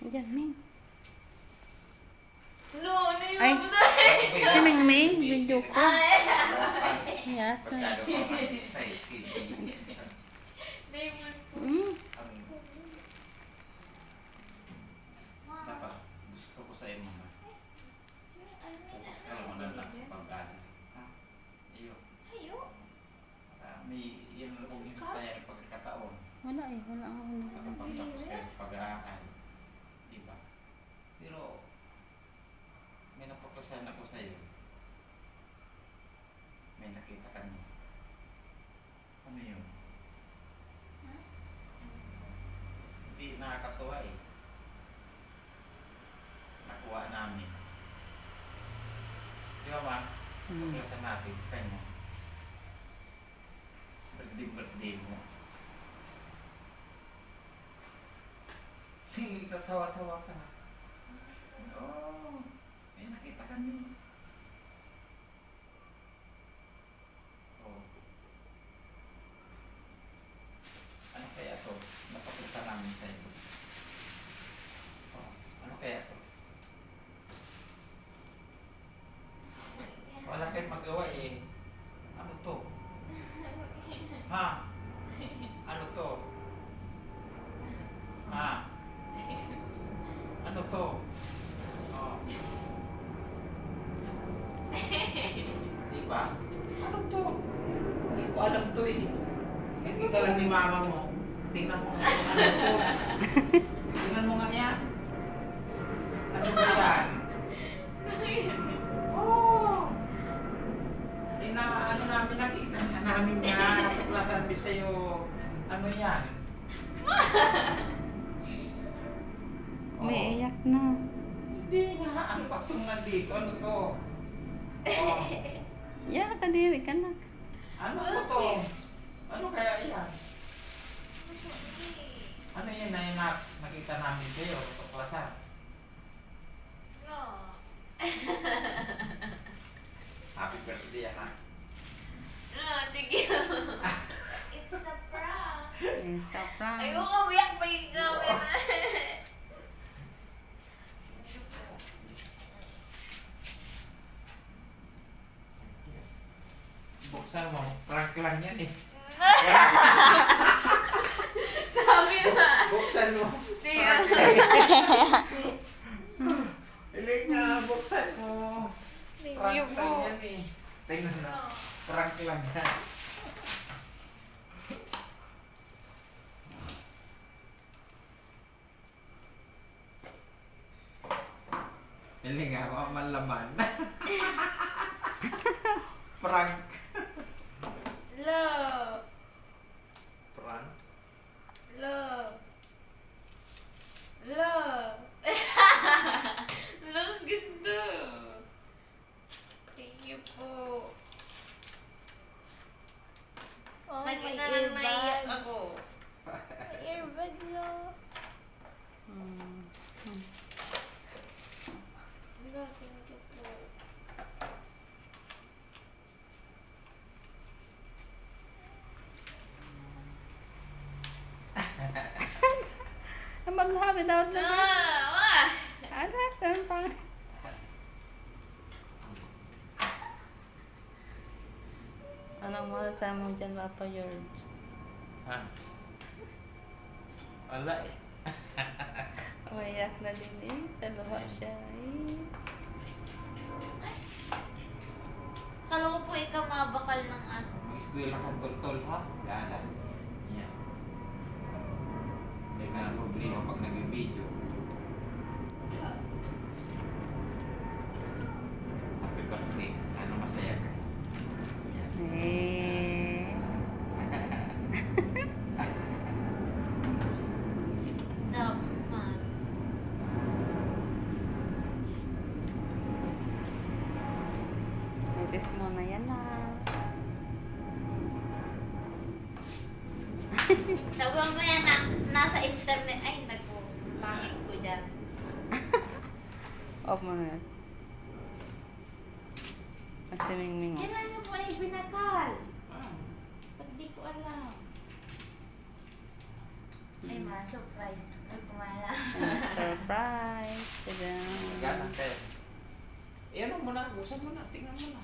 Diyan, Ming. No, ano yung Ay. mabutay? Si Ming Ming, video ko. Yes. Masyado pa excited. Diamond po. Dapat, gusto ko sa'yo mga. Focus ka lang na lang sa pag-aaral. Ha? Ayun. Ayo. May yan lang huwag yung saya yung pagkakataon. Wala eh, wala ako. Nakapagtapos kayo sa pag-aaral. Diba? Pero, may napaklasan ako sa'yo. May nakita kami. Ano yun? Hindi nakakatuwa eh. Nakuha namin. Di ba ma? Napaklasan natin sa kanya. Birthday mo. Sige, tatawa-tawa ka. Oh, may nakita kami. Oh. Ano kaya to? Napakita namin sa iyo. Oh, ano kaya to? Wala kayong magawa eh. Ano to? Ha? Ano to? Ha? Ano to? Oh. Diba? Ano to? Hindi ko alam to eh. Nakita lang ni mama mo. Tingnan mo nga kung ano to. Tingnan mo nga yan. Ano ba yan? Oh! Ano namin nakita na namin nga. Natuklasan bi sa'yo. Ano yan? May iyak na. Hindi nga. Ano ba itong nandito? Ano to? Oh. Yeah, kadiri ka na. Ano po to? Ano kaya yan? Ano yan na yung nakita namin sa'yo? Tuklasan. No. Happy birthday, anak. No, thank you. It's a prank. It's a prank. Ayoko umiyak pa yung camera. Buksan mo. Prank lang yan eh. Sabi na. Buksan mo. Siya. Prank lang yan. Hilig nga, buksan mo. Thank Prank you lang po. yan eh. Tingnan mo. Prank lang yan. Hilig nga, mamalaman. Prank. Love. Prank. Love. Love. Love, ganda. Thank you po. Oh, Lagi may na lang naiyak earbuds. ako. May earbuds, oh. Love, thank you po. Maghabi daw na. Ah, Ano? Ano pang? Anong masasabi mo dyan, Papa George? Ha? Wala eh. Umiyak na din eh. Taluha siya eh. Kala ko po ikaw mabakal ng ano. Mag-school lang kang tol ha? Gana. Yan. Hindi ka na problema pag nag-video. Happy birthday. Sana masaya ka. Yan. Eh. Daman. May test mo na yan ah. Sabi mo yan na, nasa internet. Ay, naku. Pangit ko dyan. Off mo na. Kasi Ming-Ming. Yan lang yung po yung binakal. Ah. Pag di ko alam. Ay, ma-surprise. Ay, kumala. Surprise! Tada! Gana kayo. Iyan mo muna, buksan mo na, tingnan mo na.